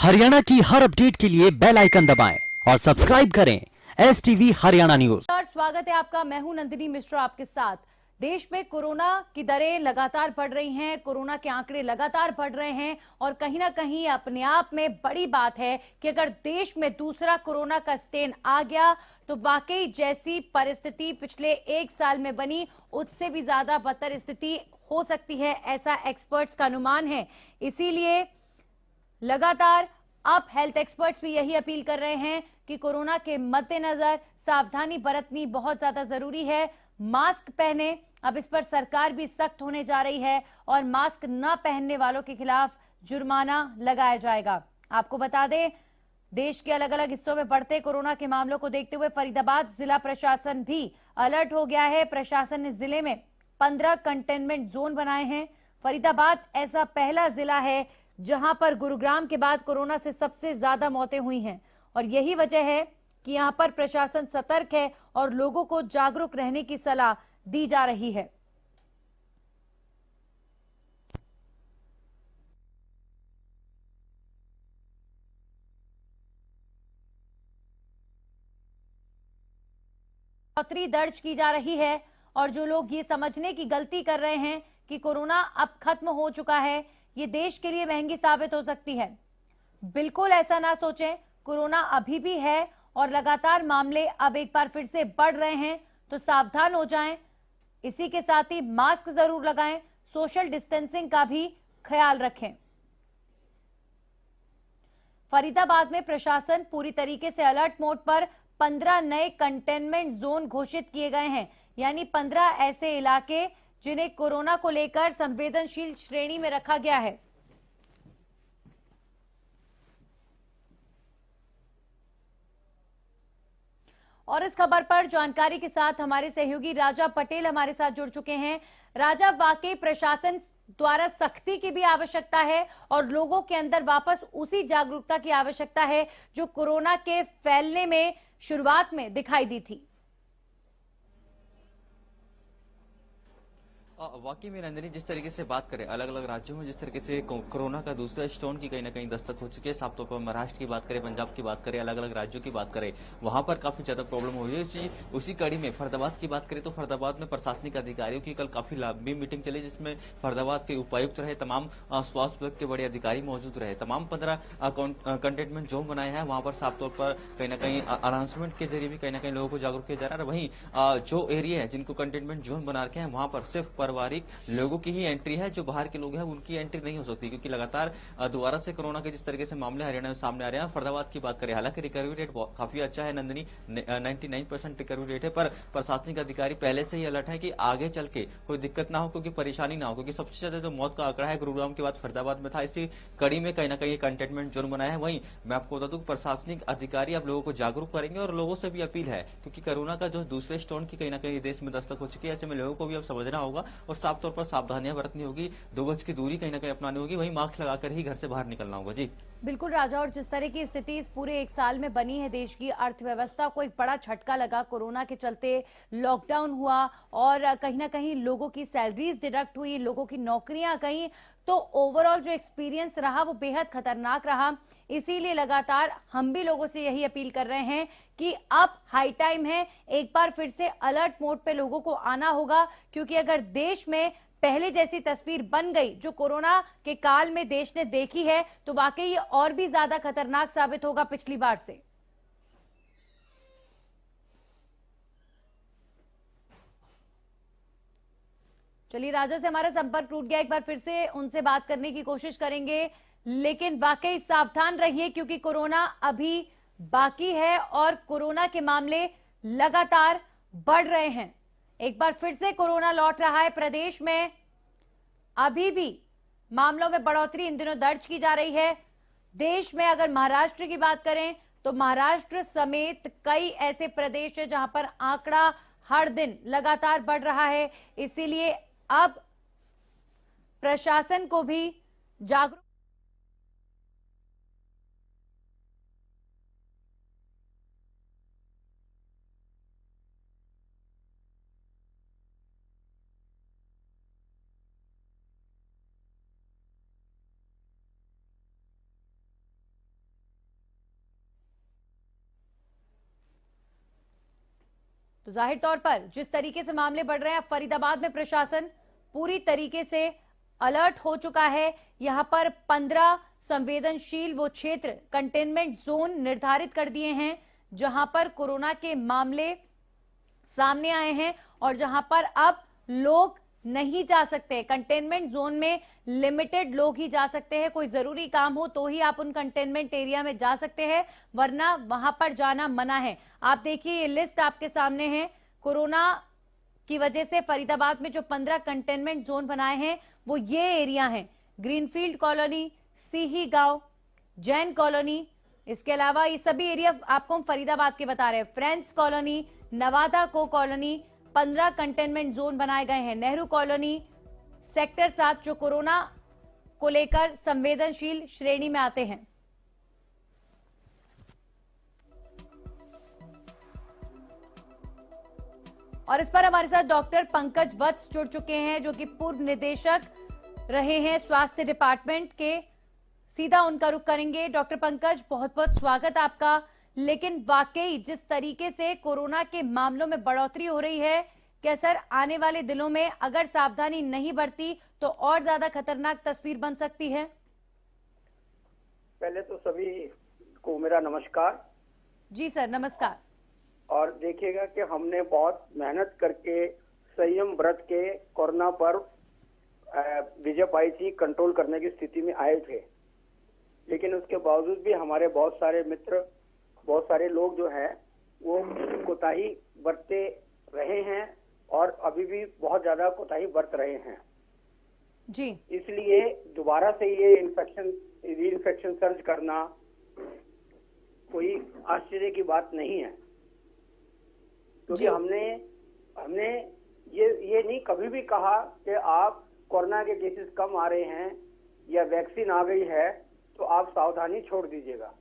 हरियाणा की हर अपडेट के लिए बेल आइकन दबाएं और सब्सक्राइब करें STV हरियाणा न्यूज। स्वागत है आपका। मैं हूं नंदिनी मिश्रा आपके साथ। देश में कोरोना की दरें लगातार बढ़ रही हैं, कोरोना के आंकड़े लगातार बढ़ रहे हैं और कहीं ना कहीं अपने आप में बड़ी बात है कि अगर देश में दूसरा कोरोना का स्टेन आ गया तो वाकई जैसी परिस्थिति पिछले एक साल में बनी उससे भी ज्यादा बदतर स्थिति हो सकती है, ऐसा एक्सपर्ट्स का अनुमान है। इसीलिए लगातार अब हेल्थ एक्सपर्ट्स भी यही अपील कर रहे हैं कि कोरोना के मद्देनजर सावधानी बरतनी बहुत ज्यादा जरूरी है। मास्क पहने, अब इस पर सरकार भी सख्त होने जा रही है और मास्क न पहनने वालों के खिलाफ जुर्माना लगाया जाएगा। आपको बता दें, देश के अलग अलग हिस्सों में बढ़ते कोरोना के मामलों को देखते हुए फरीदाबाद जिला प्रशासन भी अलर्ट हो गया है। प्रशासन ने जिले में 15 कंटेनमेंट जोन बनाए हैं। फरीदाबाद ऐसा पहला जिला है जहां पर गुरुग्राम के बाद कोरोना से सबसे ज्यादा मौतें हुई हैं और यही वजह है कि यहां पर प्रशासन सतर्क है और लोगों को जागरूक रहने की सलाह दी जा रही है। बढ़ोतरी दर्ज की जा रही है और जो लोग ये समझने की गलती कर रहे हैं कि कोरोना अब खत्म हो चुका है, ये देश के लिए महंगी साबित हो सकती है। बिल्कुल ऐसा ना सोचें। कोरोना अभी भी है और लगातार मामले अब एक बार फिर से बढ़ रहे हैं, तो सावधान हो जाएं। इसी के साथ ही मास्क जरूर लगाएं, सोशल डिस्टेंसिंग का भी ख्याल रखें। फरीदाबाद में प्रशासन पूरी तरीके से अलर्ट मोड पर 15 नए कंटेनमेंट जोन घोषित किए गए हैं, यानी 15 ऐसे इलाके जिन्हें कोरोना को लेकर संवेदनशील श्रेणी में रखा गया है। और इस खबर पर जानकारी के साथ हमारे सहयोगी राजा पटेल हमारे साथ जुड़ चुके हैं। राजा, वाकई प्रशासन द्वारा सख्ती की भी आवश्यकता है और लोगों के अंदर वापस उसी जागरूकता की आवश्यकता है जो कोरोना के फैलने में शुरुआत में दिखाई दी थी। वाकई में नंदिनी, जिस तरीके से बात करें अलग अलग राज्यों में जिस तरीके से कोरोना का दूसरा स्टोन की कहीं ना कहीं दस्तक हो चुकी है, साफ तौर पर महाराष्ट्र की बात करें, पंजाब की बात करें, अलग अलग राज्यों की बात करें, वहां पर काफी ज्यादा प्रॉब्लम हो रही है। उसी कड़ी में फरीदाबाद की बात करें तो फरीदाबाद में प्रशासनिक अधिकारियों की कल काफी लंबी मीटिंग चली, जिसमें फरीदाबाद के उपायुक्त रहे, तमाम स्वास्थ्य विभाग के बड़े अधिकारी मौजूद रहे, तमाम 15 कंटेनमेंट जोन बनाए हैं। वहां पर साफ तौर पर कहीं ना कहीं अनाउंसमेंट के जरिए भी कहीं ना कहीं लोगों को जागरूक किया जा रहा है। वहीं जो एरिया है जिनको कंटेनमेंट जोन बना रखे हैं, वहां पर सिर्फ पारिवारिक लोगों की ही एंट्री है, जो बाहर के लोग हैं उनकी एंट्री नहीं हो सकती, क्योंकि लगातार दोबारा से कोरोना के जिस तरीके से मामले हरियाणा में सामने आ रहे हैं। फरीदाबाद की बात करें, हालांकि रिकवरी रेट काफी अच्छा है नंदिनी, 99% रिकवरी रेट है, पर प्रशासनिक अधिकारी पहले से ही अलर्ट है कि आगे चल के कोई दिक्कत ना हो, क्योंकि परेशानी ना हो, क्योंकि सबसे ज्यादा जो मौत का आंकड़ा है गुरुग्राम के बाद फरीदाबाद में था। इसी कड़ी में कहीं ना कहीं कंटेनमेंट जोन बनाया है। वहीं मैं आपको बता दूं, प्रशासनिक अधिकारी अब लोगों को जागरूक करेंगे और लोगों से भी अपील है, क्योंकि कोरोना का जो दूसरे स्टोन की कहीं ना कहीं देश में दस्तक हो चुकी है, ऐसे में लोगों को भी अब समझना होगा और साफ तौर पर सावधानियां बरतनी होगी, 2 गज की दूरी कहीं ना कहीं अपनानी होगी, वहीं मास्क लगाकर ही घर से बाहर निकलना होगा। जी बिल्कुल राजा, और जिस तरह की स्थिति इस पूरे एक साल में बनी है, देश की अर्थव्यवस्था को एक बड़ा झटका लगा, कोरोना के चलते लॉकडाउन हुआ और कहीं ना कहीं लोगों की सैलरीज डिडक्ट हुई, लोगों की नौकरियां गई, तो ओवरऑल जो एक्सपीरियंस रहा वो बेहद खतरनाक रहा। इसीलिए लगातार हम भी लोगों से यही अपील कर रहे हैं कि अब हाई टाइम है, एक बार फिर से अलर्ट मोड पे लोगों को आना होगा, क्योंकि अगर देश में पहले जैसी तस्वीर बन गई जो कोरोना के काल में देश ने देखी है, तो वाकई ये और भी ज्यादा खतरनाक साबित होगा पिछली बार से। चलिए, राजा से हमारा संपर्क टूट गया, एक बार फिर से उनसे बात करने की कोशिश करेंगे, लेकिन वाकई सावधान रहिए क्योंकि कोरोना अभी बाकी है और कोरोना के मामले लगातार बढ़ रहे हैं। एक बार फिर से कोरोना लौट रहा है प्रदेश में, अभी भी मामलों में बढ़ोतरी इन दिनों दर्ज की जा रही है। देश में अगर महाराष्ट्र की बात करें तो महाराष्ट्र समेत कई ऐसे प्रदेश है जहां पर आंकड़ा हर दिन लगातार बढ़ रहा है। इसीलिए अब प्रशासन को भी जागरूक तो जाहिर तौर पर जिस तरीके से मामले बढ़ रहे हैं, अब फरीदाबाद में प्रशासन पूरी तरीके से अलर्ट हो चुका है। यहां पर 15 संवेदनशील वो क्षेत्र, कंटेनमेंट जोन निर्धारित कर दिए हैं, जहां पर कोरोना के मामले सामने आए हैं और जहां पर अब लोग नहीं जा सकते। कंटेनमेंट जोन में लिमिटेड लोग ही जा सकते हैं। कोई जरूरी काम हो तो ही आप उन कंटेनमेंट एरिया में जा सकते हैं, वरना वहां पर जाना मना है। आप देखिए, ये लिस्ट आपके सामने है। कोरोना की वजह से फरीदाबाद में जो 15 कंटेनमेंट जोन बनाए हैं वो ये एरिया हैं: ग्रीनफील्ड कॉलोनी, सीही गांव, जैन कॉलोनी। इसके अलावा ये सभी एरिया आपको हम फरीदाबाद के बता रहे हैं। फ्रेंड्स कॉलोनी, नवादा को कॉलोनी, 15 कंटेनमेंट जोन बनाए गए हैं। नेहरू कॉलोनी, सेक्टर 7 जो कोरोना को लेकर संवेदनशील श्रेणी में आते हैं। और इस पर हमारे साथ डॉक्टर पंकज वत्स जुड़ चुके हैं, जो कि पूर्व निदेशक रहे हैं स्वास्थ्य डिपार्टमेंट के। सीधा उनका रुख करेंगे। डॉक्टर पंकज, बहुत बहुत स्वागत आपका। लेकिन वाकई जिस तरीके से कोरोना के मामलों में बढ़ोतरी हो रही है, क्या सर आने वाले दिनों में अगर सावधानी नहीं बरती तो और ज्यादा खतरनाक तस्वीर बन सकती है? पहले तो सभी को मेरा नमस्कार। जी सर, नमस्कार। और देखिएगा कि हमने बहुत मेहनत करके संयम व्रत के कोरोना पर विजय पाई थी, कंट्रोल करने की स्थिति में आए थे। लेकिन उसके बावजूद भी हमारे बहुत सारे मित्र, बहुत सारे लोग जो हैं वो कोताही बरतते रहे हैं और अभी भी बहुत ज्यादा कोताही बरत रहे हैं जी। इसलिए दोबारा से ये रीइंफेक्शन सर्ज करना कोई आश्चर्य की बात नहीं है, क्योंकि हमने ये नहीं कभी भी कहा कि आप कोरोना के केसेस कम आ रहे हैं या वैक्सीन आ गई है तो आप सावधानी छोड़ दीजिएगा।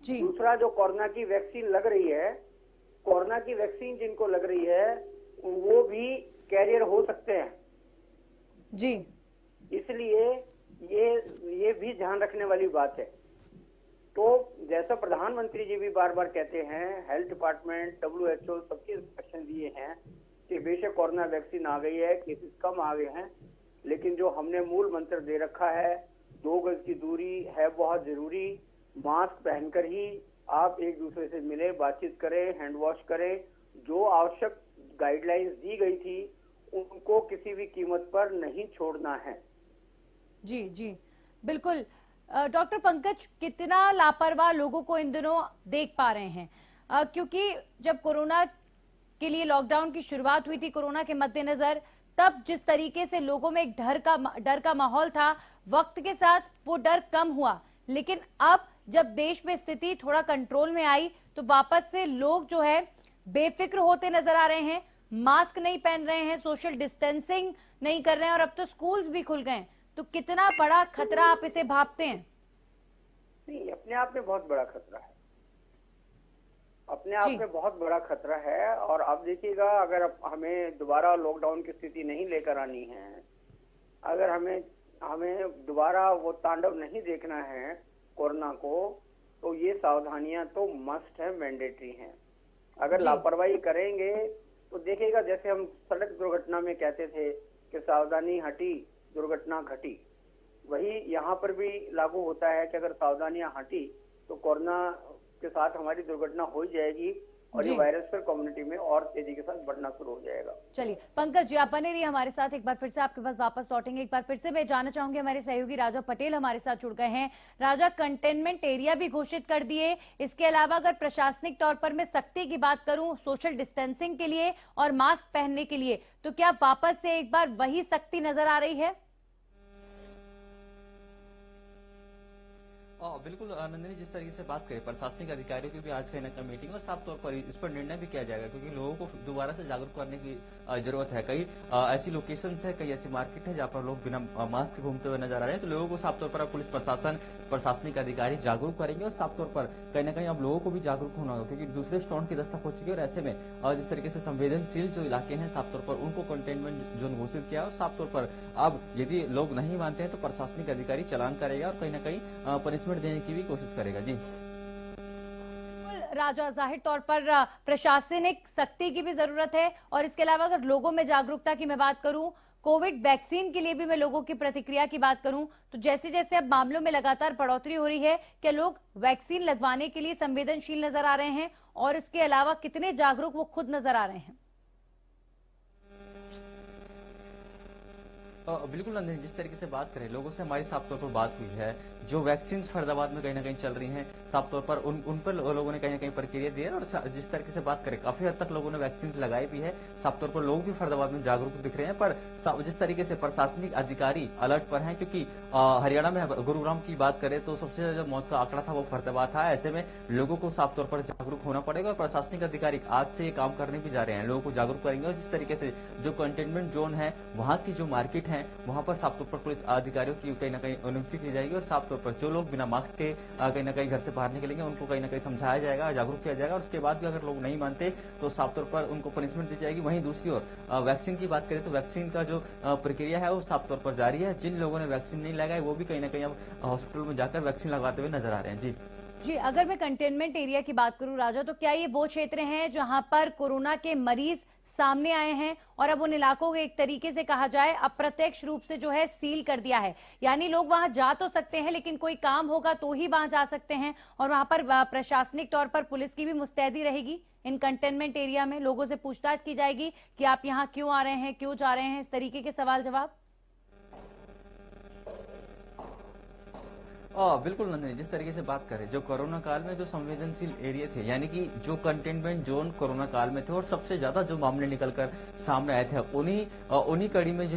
दूसरा, जो कोरोना की वैक्सीन लग रही है, कोरोना की वैक्सीन जिनको लग रही है वो भी कैरियर हो सकते हैं जी। इसलिए ये भी ध्यान रखने वाली बात है। तो जैसा प्रधानमंत्री जी भी बार बार कहते हैं, हेल्थ डिपार्टमेंट, WHO सबके इंस्ट्रक्शन दिए हैं कि बेशक कोरोना वैक्सीन आ गई है, केसेस कम आ गए हैं, लेकिन जो हमने मूल मंत्र दे रखा है, 2 गज की दूरी है बहुत जरूरी, मास्क पहनकर ही आप एक दूसरे से मिले, बातचीत करें, हैंड वॉश करें। जो आवश्यक गाइडलाइंस दी गई थी उनको किसी भी कीमत पर नहीं छोड़ना है। जी जी बिल्कुल। डॉक्टर पंकज, कितना लापरवाह लोगों को इन दिनों देख पा रहे हैं, क्योंकि जब कोरोना के लिए लॉकडाउन की शुरुआत हुई थी कोरोना के मद्देनजर, तब जिस तरीके से लोगों में एक डर का माहौल था, वक्त के साथ वो डर कम हुआ। लेकिन अब जब देश में स्थिति थोड़ा कंट्रोल में आई तो वापस से लोग जो है बेफिक्र होते नजर आ रहे हैं, मास्क नहीं पहन रहे हैं, सोशल डिस्टेंसिंग नहीं कर रहे हैं, और अब तो स्कूल्स भी खुल गए। तो कितना बड़ा खतरा आप इसे भांपते हैं? नहीं, अपने आप में बहुत बड़ा खतरा है, अपने आप में बहुत बड़ा खतरा है। और अब देखिएगा, अगर हमें दोबारा लॉकडाउन की स्थिति नहीं लेकर आनी है, अगर हमें दोबारा वो तांडव नहीं देखना है कोरोना को, तो ये सावधानियां तो मस्ट है, मैंडेटरी हैं। अगर लापरवाही करेंगे तो देखिएगा, जैसे हम सड़क दुर्घटना में कहते थे कि सावधानी हटी दुर्घटना घटी, वही यहाँ पर भी लागू होता है कि अगर सावधानियां हटी तो कोरोना के साथ हमारी दुर्घटना हो जाएगी और ये वायरस फिर कम्युनिटी में और तेजी के साथ बढ़ना शुरू हो जाएगा। चलिए पंकज जी, आप बने रहिए हमारे साथ। एक बार फिर से आपके पास वापस लौटेंगे। एक बार फिर से मैं जानना चाहूंगी, हमारे सहयोगी राजा पटेल हमारे साथ जुड़ गए हैं। राजा, कंटेनमेंट एरिया भी घोषित कर दिए, इसके अलावा अगर प्रशासनिक तौर पर मैं सख्ती की बात करूं सोशल डिस्टेंसिंग के लिए और मास्क पहनने के लिए, तो क्या वापस से एक बार वही सख्ती नजर आ रही है? बिल्कुल नंदिनी, जिस तरीके से बात करें, प्रशासनिक अधिकारियों की भी आज कहीं ना कहीं मीटिंग और साफ तौर पर इस पर निर्णय भी किया जाएगा, क्योंकि लोगों को दोबारा से जागरूक करने की जरूरत है। कई ऐसी लोकेशंस है, कई ऐसी मार्केट है जहां पर लोग बिना मास्क के घूमते हुए नजर आ रहे हैं। तो लोगों को साफ तौर पर पुलिस प्रशासन, प्रशासनिक अधिकारी जागरूक करेंगे और साफ तौर पर कहीं ना कहीं अब लोगों को भी जागरूक होना होगा, क्योंकि दूसरे स्टोन की दस्तक हो चुकी है। और ऐसे में जिस तरीके से संवेदनशील जो इलाके हैं, साफ तौर पर उनको कंटेनमेंट जोन घोषित किया और साफ तौर पर अब यदि लोग नहीं मानते हैं तो प्रशासनिक अधिकारी चालान करेगा और कहीं ना कहीं पनिशमेंट देने की भी कोशिश करेगा। जी राजा, जाहिर तौर पर प्रशासनिक सख्ती की भी जरूरत है, और इसके अलावा अगर लोगों में जागरूकता की मैं बात करूं, कोविड वैक्सीन के लिए भी मैं लोगों की प्रतिक्रिया की बात करूं, तो जैसे जैसे अब मामलों में लगातार बढ़ोतरी हो रही है, क्या लोग वैक्सीन लगवाने के लिए संवेदनशील नजर आ रहे हैं, और इसके अलावा कितने जागरूक वो खुद नजर आ रहे हैं? बिल्कुल नंदिनी, जिस तरीके से बात करें, लोगों से हमारी साफ तौर पर बात हुई है, जो वैक्सीन फरीदाबाद में कहीं ना कहीं चल रही हैं, साफ तौर पर उन पर लोगों ने कहीं ना कहीं प्रक्रिया दी है, और जिस तरीके से बात करें, काफी हद तक लोगों ने वैक्सीन लगाई भी है। साफ तौर पर लोग भी फरीदाबाद में जागरूक दिख रहे हैं, पर जिस तरीके से प्रशासनिक अधिकारी अलर्ट पर हैं, क्योंकि हरियाणा में गुरुग्राम की बात करें तो सबसे ज्यादा मौत का आंकड़ा था वो फरीदाबाद था। ऐसे में लोगों को साफ तौर पर जागरूक होना पड़ेगा, और प्रशासनिक अधिकारी आज से ये काम करने भी जा रहे हैं, लोगों को जागरूक करेंगे। और जिस तरीके से जो कंटेनमेंट जोन है, वहां की जो मार्केट है, वहां पर साफ तौर पर पुलिस अधिकारियों की कहीं ना कहीं अनुमति की जाएगी, और साफ तौर पर जो लोग बिना मास्क के कहीं ना कहीं घर से बाहर निकलेंगे उनको कहीं ना कहीं समझाया जाएगा, जागरूक किया जाएगा, और उसके बाद भी अगर लोग नहीं मानते तो साफ तौर पर उनको पनिशमेंट दी जाएगी। वहीं दूसरी ओर वैक्सीन की बात करें तो वैक्सीन का जो प्रक्रिया है वो साफ तौर पर जारी है। जिन लोगों ने वैक्सीन नहीं लगाई वो भी कहीं ना कहीं अब हॉस्पिटल में जाकर वैक्सीन लगाते हुए नजर आ रहे हैं। जी, अगर मैं कंटेनमेंट एरिया की बात करूं राजा, तो क्या ये वो क्षेत्र हैं जहां पर कोरोना के मरीज सामने आए हैं, और अब उन इलाकों को एक तरीके से कहा जाए अप्रत्यक्ष रूप से जो है सील कर दिया है, यानी लोग वहां जा तो सकते हैं लेकिन कोई काम होगा तो ही वहां जा सकते हैं, और वहां पर प्रशासनिक तौर पर पुलिस की भी मुस्तैदी रहेगी। इन कंटेनमेंट एरिया में लोगों से पूछताछ की जाएगी कि आप यहाँ क्यों आ रहे हैं, क्यों जा रहे हैं, इस तरीके के सवाल जवाब। बिल्कुल नंदिनी, जिस तरीके से बात करें, जो कोरोना काल में जो संवेदनशील एरिया थे, यानी कि जो कंटेनमेंट जोन कोरोना काल में थे और सबसे ज्यादा जो मामले निकलकर सामने आए थे, उन्हीं कड़ी में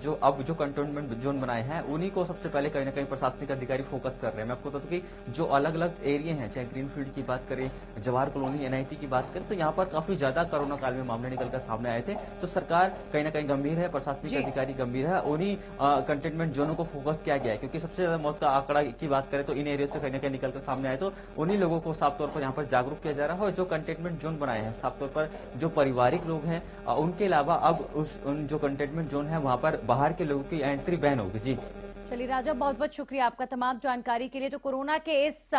जो अब जो कंटेनमेंट जोन बनाए हैं, उन्हीं को सबसे पहले कहीं ना कहीं प्रशासनिक अधिकारी फोकस कर रहे हैं। मैं आपको बता दूं कि जो अलग अलग एरिया हैं, चाहे ग्रीनफील्ड की बात करें, जवाहर कॉलोनी, एनआईटी की बात करें, तो यहाँ पर काफी ज्यादा कोरोना काल में मामले निकलकर सामने आए थे। तो सरकार कहीं ना कहीं गंभीर है, प्रशासनिक अधिकारी गंभीर है, उन्हीं कंटेनमेंट जोनों को फोकस किया गया है, क्योंकि सबसे ज्यादा मौत का आंकड़ा की बात करें तो इन एरिया से कहीं ना कहीं निकलकर सामने आए, तो उन्हीं लोगों को साफ तौर पर यहाँ पर जागरूक किया जा रहा है। और जो कंटेनमेंट जोन बनाए हैं, साफ तौर पर जो पारिवारिक लोग हैं उनके अलावा अब उन जो कंटेनमेंट जोन है वहां पर बाहर के लोगों की एंट्री बैन होगी। जी चलिए राजा, बहुत बहुत शुक्रिया आपका तमाम जानकारी के लिए। तो कोरोना के इस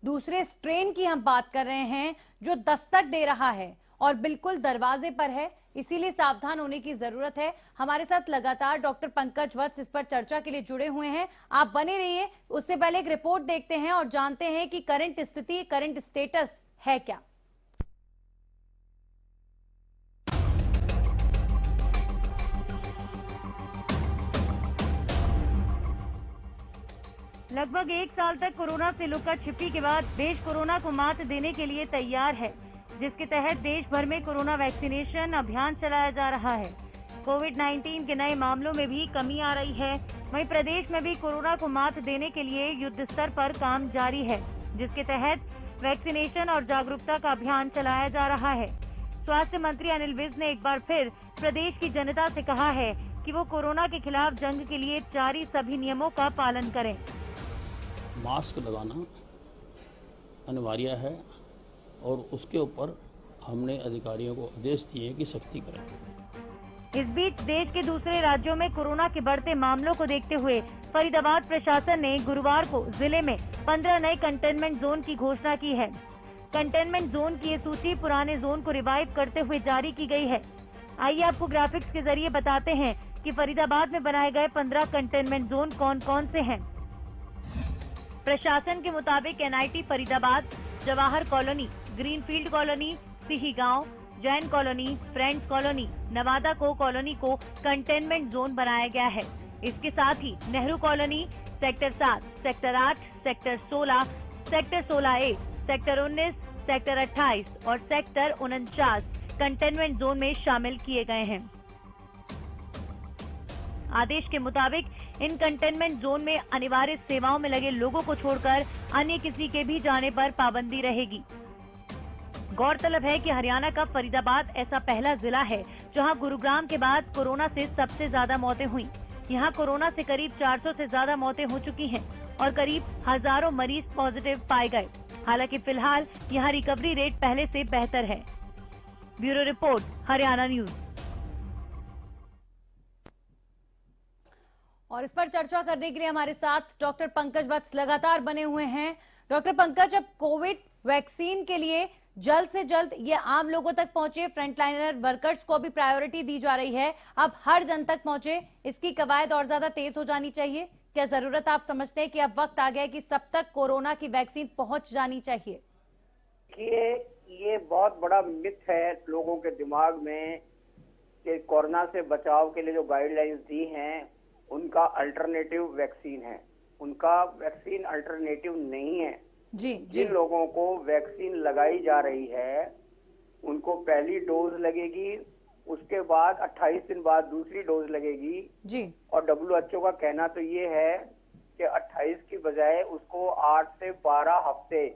दूसरे स्ट्रेन की हम बात कर रहे हैं जो दस्तक दे रहा है और बिल्कुल दरवाजे पर है, इसीलिए सावधान होने की जरूरत है। हमारे साथ लगातार डॉक्टर पंकज वत्स इस पर चर्चा के लिए जुड़े हुए हैं, आप बने रहिए। उससे पहले एक रिपोर्ट देखते हैं और जानते हैं कि करंट स्थिति, करंट स्टेटस है क्या। लगभग 1 साल तक कोरोना से लुका छिपी के बाद देश कोरोना को मात देने के लिए तैयार है, जिसके तहत देश भर में कोरोना वैक्सीनेशन अभियान चलाया जा रहा है। कोविड-19 के नए मामलों में भी कमी आ रही है। वहीं प्रदेश में भी कोरोना को मात देने के लिए युद्ध स्तर पर काम जारी है, जिसके तहत वैक्सीनेशन और जागरूकता का अभियान चलाया जा रहा है। स्वास्थ्य मंत्री अनिल विज ने एक बार फिर प्रदेश की जनता से कहा है कि वो कोरोना के खिलाफ जंग के लिए जारी सभी नियमों का पालन करें। मास्क लगाना अनिवार्य है और उसके ऊपर हमने अधिकारियों को आदेश दिए कि सख्ती करें। इस बीच देश के दूसरे राज्यों में कोरोना के बढ़ते मामलों को देखते हुए फरीदाबाद प्रशासन ने गुरुवार को जिले में 15 नए कंटेनमेंट जोन की घोषणा की है। कंटेनमेंट जोन की ये सूची पुराने जोन को रिवाइव करते हुए जारी की गई है। आइए आपको ग्राफिक्स के जरिए बताते हैं कि फरीदाबाद में बनाए गए 15 कंटेनमेंट जोन कौन कौन से हैं। प्रशासन के मुताबिक NIT Faridabad, Jawahar colony, Greenfield colony, Sihi गांव, Jain colony, friends colony, Nawada को कॉलोनी को कंटेनमेंट जोन बनाया गया है। इसके साथ ही Nehru colony, sector 7, sector 8, sector 16, sector 16A, sector 19, sector 28 और सेक्टर 49 कंटेनमेंट जोन में शामिल किए गए हैं। आदेश के मुताबिक इन कंटेनमेंट जोन में अनिवार्य सेवाओं में लगे लोगों को छोड़कर अन्य किसी के भी जाने पर पाबंदी रहेगी। गौरतलब है कि हरियाणा का फरीदाबाद ऐसा पहला जिला है जहां गुरुग्राम के बाद कोरोना से सबसे ज्यादा मौतें हुई। यहां कोरोना से करीब 400 से ज्यादा मौतें हो चुकी हैं और करीब हजारों मरीज पॉजिटिव पाए गए। हालांकि फिलहाल यहां रिकवरी रेट पहले से बेहतर है। Bureau report, Haryana news. और इस पर चर्चा करने के लिए हमारे साथ डॉक्टर पंकज वत्स लगातार बने हुए हैं। डॉक्टर पंकज, अब कोविड वैक्सीन के लिए जल्द से जल्द ये आम लोगों तक पहुंचे, फ्रंटलाइनर वर्कर्स को भी प्रायोरिटी दी जा रही है, अब हर जन तक पहुंचे, इसकी कवायद और ज्यादा तेज हो जानी चाहिए। क्या जरूरत आप समझते हैं कि अब वक्त आ गया है कि सब तक कोरोना की वैक्सीन पहुंच जानी चाहिए? ये बहुत बड़ा मिथ है लोगों के दिमाग में कि कोरोना से बचाव के लिए जो गाइडलाइंस दी हैं उनका अल्टरनेटिव वैक्सीन है। उनका वैक्सीन अल्टरनेटिव नहीं है। जी जी। जिन लोगों को वैक्सीन लगाई जा रही है उनको पहली डोज लगेगी, उसके बाद 28 दिन बाद दूसरी डोज लगेगी जी। और WHO का कहना तो ये है कि 28 की बजाय उसको 8 से 12 हफ्ते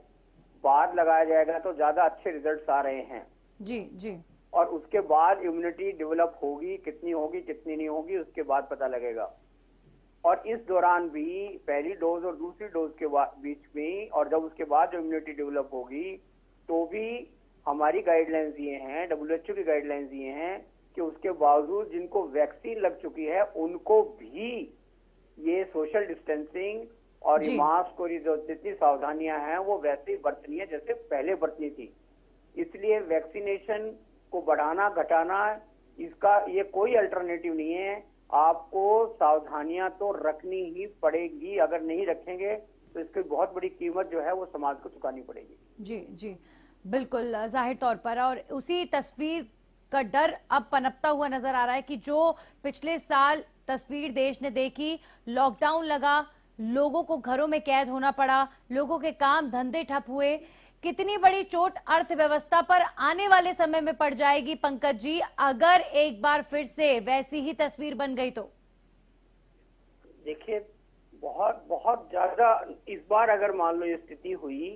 बाद लगाया जाएगा तो ज्यादा अच्छे रिजल्ट्स आ रहे हैं। जी जी। और उसके बाद इम्यूनिटी डेवलप होगी, कितनी नहीं होगी उसके बाद पता लगेगा। और इस दौरान भी पहली डोज और दूसरी डोज के बीच में और जब उसके बाद जो इम्यूनिटी डेवलप होगी तो भी हमारी गाइडलाइंस ये हैं, WHO की गाइडलाइंस ये हैं कि उसके बावजूद जिनको वैक्सीन लग चुकी है उनको भी ये सोशल डिस्टेंसिंग और ये मास्क और जो जितनी सावधानियां हैं वो वैसे ही बरतनी है जैसे पहले बरतनी थी। इसलिए वैक्सीनेशन को बढ़ाना घटाना इसका ये कोई अल्टरनेटिव नहीं है। आपको सावधानियां तो रखनी ही पड़ेगी, अगर नहीं रखेंगे तो इसकी बहुत बड़ी कीमत जो है वो समाज को चुकानी पड़ेगी। जी जी, बिल्कुल जाहिर तौर पर। और उसी तस्वीर का डर अब पनपता हुआ नजर आ रहा है कि जो पिछले साल तस्वीर देश ने देखी, लॉकडाउन लगा, लोगों को घरों में कैद होना पड़ा, लोगों के काम धंधे ठप हुए, कितनी बड़ी चोट अर्थव्यवस्था पर आने वाले समय में पड़ जाएगी पंकज जी अगर एक बार फिर से वैसी ही तस्वीर बन गई तो? देखिए, बहुत बहुत ज्यादा इस बार अगर मान लो ये स्थिति हुई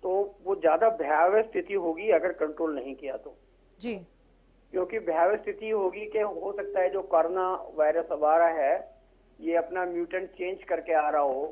तो वो ज्यादा भयावह स्थिति होगी अगर कंट्रोल नहीं किया तो। जी, क्योंकि भयावह स्थिति होगी कि हो सकता है जो कोरोना वायरस अब आ रहा है ये अपना म्यूटेंट चेंज करके आ रहा हो,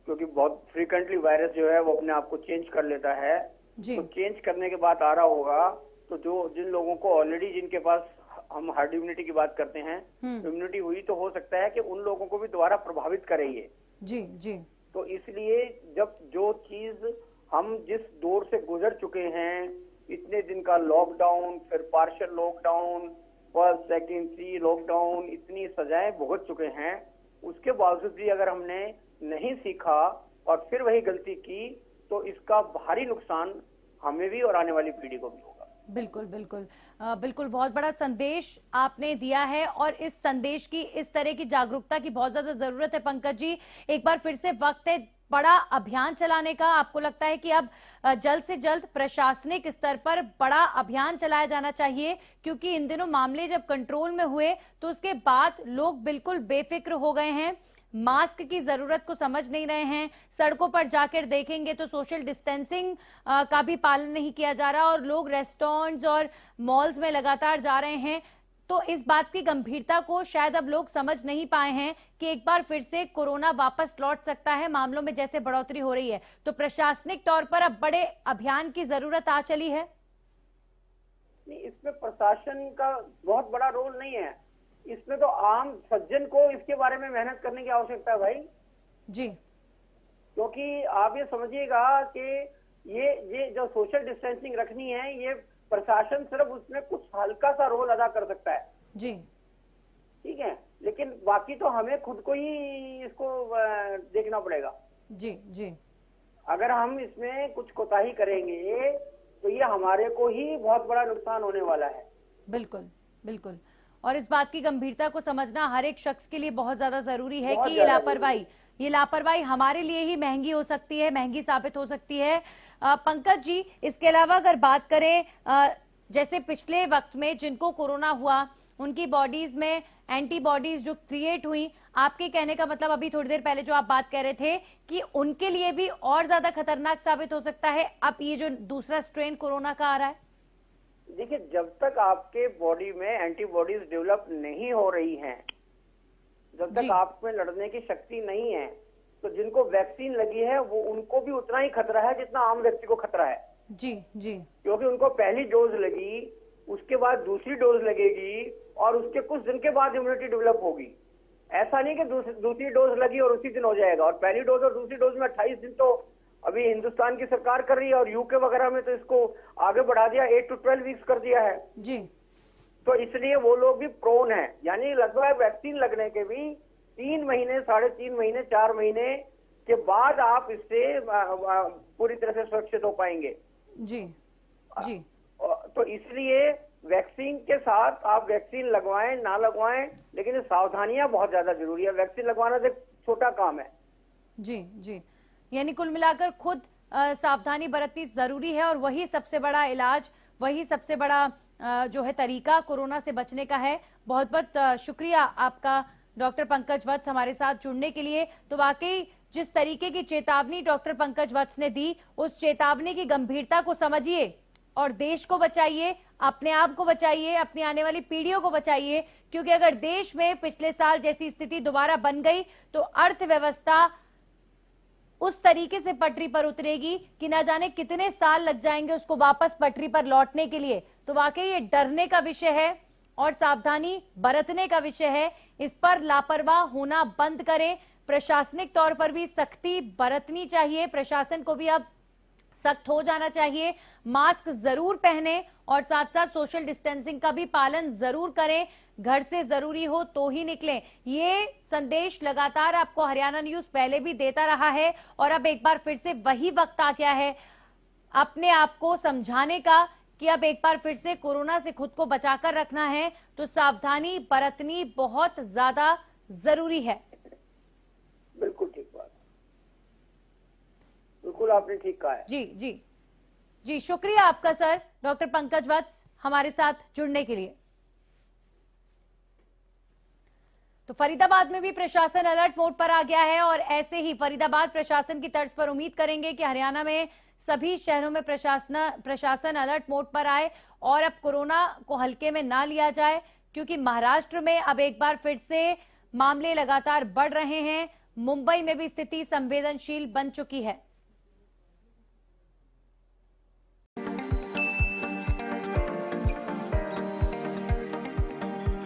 क्योंकि बहुत फ्रीक्वेंटली वायरस जो है वो अपने आप को चेंज कर लेता है। तो चेंज करने के बाद आ रहा होगा तो जो जिन लोगों को ऑलरेडी जिनके पास हम हार्ड इम्यूनिटी की बात करते हैं, इम्यूनिटी हुई तो हो सकता है कि उन लोगों को भी दोबारा प्रभावित करे ये। जी जी। तो इसलिए जब जो चीज हम जिस दौर से गुजर चुके हैं, इतने दिन का लॉकडाउन, फिर पार्शियल लॉकडाउन, फर्स्ट सेकंड सी लॉकडाउन, इतनी सजाएं भुगत चुके हैं, उसके बावजूद भी अगर हमने नहीं सीखा और फिर वही गलती की तो इसका भारी नुकसान हमें भी और आने वाली पीढ़ी को भी होगा। बिल्कुल बिल्कुल बिल्कुल, बहुत बड़ा संदेश आपने दिया है और इस संदेश की, इस तरह की जागरूकता की बहुत ज्यादा जरूरत है पंकज जी। एक बार फिर से वक्त है बड़ा अभियान चलाने का। आपको लगता है कि अब जल्द से जल्द प्रशासनिक स्तर पर बड़ा अभियान चलाया जाना चाहिए, क्योंकि इन दिनों मामले जब कंट्रोल में हुए तो उसके बाद लोग बिल्कुल बेफिक्र हो गए हैं, मास्क की जरूरत को समझ नहीं रहे हैं। सड़कों पर जाकर देखेंगे तो सोशल डिस्टेंसिंग का भी पालन नहीं किया जा रहा और लोग रेस्टोरेंट्स और मॉल्स में लगातार जा रहे हैं। तो इस बात की गंभीरता को शायद अब लोग समझ नहीं पाए हैं कि एक बार फिर से कोरोना वापस लौट सकता है, मामलों में जैसे बढ़ोतरी हो रही है। तो प्रशासनिक तौर पर अब बड़े अभियान की जरूरत आ चली है। नहीं, इसमें प्रशासन का बहुत बड़ा रोल नहीं है, इसमें तो आम सज्जन को इसके बारे में मेहनत करने की आवश्यकता है भाई जी। क्योंकि आप ये समझिएगा कि ये जो सोशल डिस्टेंसिंग रखनी है ये प्रशासन सिर्फ उसमें कुछ हल्का सा रोल अदा कर सकता है जी, ठीक है, लेकिन बाकी तो हमें खुद को ही इसको देखना पड़ेगा जी जी। अगर हम इसमें कुछ कोताही करेंगे तो ये हमारे को ही बहुत बड़ा नुकसान होने वाला है। बिल्कुल बिल्कुल, और इस बात की गंभीरता को समझना हर एक शख्स के लिए बहुत ज्यादा जरूरी है कि ये लापरवाही हमारे लिए ही महंगी हो सकती है, महंगी साबित हो सकती है। पंकज जी, इसके अलावा अगर बात करें जैसे पिछले वक्त में जिनको कोरोना हुआ उनकी बॉडीज में एंटीबॉडीज जो क्रिएट हुई, आपके कहने का मतलब अभी थोड़ी देर पहले जो आप बात कह रहे थे कि उनके लिए भी और ज्यादा खतरनाक साबित हो सकता है अब ये जो दूसरा स्ट्रेन कोरोना का आ रहा है। देखिए, जब तक आपके बॉडी में एंटीबॉडीज डेवलप नहीं हो रही हैं, जब तक आप में लड़ने की शक्ति नहीं है, तो जिनको वैक्सीन लगी है वो उनको भी उतना ही खतरा है जितना आम व्यक्ति को खतरा है जी जी। क्योंकि उनको पहली डोज लगी, उसके बाद दूसरी डोज लगेगी और उसके कुछ दिन के बाद इम्यूनिटी डेवलप होगी। ऐसा नहीं कि दूसरी डोज लगी और उसी दिन हो जाएगा, और पहली डोज और दूसरी डोज में 28 दिन तो अभी हिंदुस्तान की सरकार कर रही है और यूके वगैरह में तो इसको आगे बढ़ा दिया, 8 to 12 वीक्स कर दिया है जी। तो इसलिए वो लोग भी प्रोन है, यानी लगभग वैक्सीन लगने के भी 3 महीने, 3.5 महीने, 4 महीने के बाद आप इससे पूरी तरह से सुरक्षित हो पाएंगे। जी जी। तो इसलिए वैक्सीन के साथ आप वैक्सीन लगवाएं ना लगवाएं, लेकिन सावधानियां बहुत ज्यादा जरूरी है। वैक्सीन लगवाना तो छोटा काम है। जी जी, यानी कुल मिलाकर खुद सावधानी बरतनी जरूरी है और वही सबसे बड़ा इलाज, वही सबसे बड़ा जो है तरीका कोरोना से बचने का है। बहुत बहुत शुक्रिया आपका डॉक्टर पंकज वत्स हमारे साथ जुड़ने के लिए। तो वाकई जिस तरीके की चेतावनी डॉक्टर पंकज वत्स ने दी, उस चेतावनी की गंभीरता को समझिए और देश को बचाइए, अपने आप को बचाइए, अपनी आने वाली पीढ़ियों को बचाइए, क्योंकि अगर देश में पिछले साल जैसी स्थिति दोबारा बन गई तो अर्थव्यवस्था उस तरीके से पटरी पर उतरेगी कि ना जाने कितने साल लग जाएंगे उसको वापस पटरी पर लौटने के लिए। तो वाकई ये डरने का विषय है और सावधानी बरतने का विषय है। इस पर लापरवाह होना बंद करें। प्रशासनिक तौर पर भी सख्ती बरतनी चाहिए, प्रशासन को भी अब सख्त हो जाना चाहिए। मास्क जरूर पहने और साथ साथ सोशल डिस्टेंसिंग का भी पालन जरूर करें। घर से जरूरी हो तो ही निकलें। ये संदेश लगातार आपको हरियाणा न्यूज पहले भी देता रहा है और अब एक बार फिर से वही वक्त आ गया है अपने आप को समझाने का कि अब एक बार फिर से कोरोना से खुद को बचाकर रखना है, तो सावधानी बरतनी बहुत ज्यादा जरूरी है। बिल्कुल ठीक बात, बिल्कुल आपने ठीक कहा है। जी जी जी, शुक्रिया आपका सर, डॉक्टर पंकज वत्स हमारे साथ जुड़ने के लिए। तो फरीदाबाद में भी प्रशासन अलर्ट मोड पर आ गया है और ऐसे ही फरीदाबाद प्रशासन की तर्ज पर उम्मीद करेंगे कि हरियाणा में सभी शहरों में प्रशासन अलर्ट मोड पर आए और अब कोरोना को हल्के में ना लिया जाए, क्योंकि महाराष्ट्र में अब एक बार फिर से मामले लगातार बढ़ रहे हैं। मुंबई में भी स्थिति संवेदनशील बन चुकी है।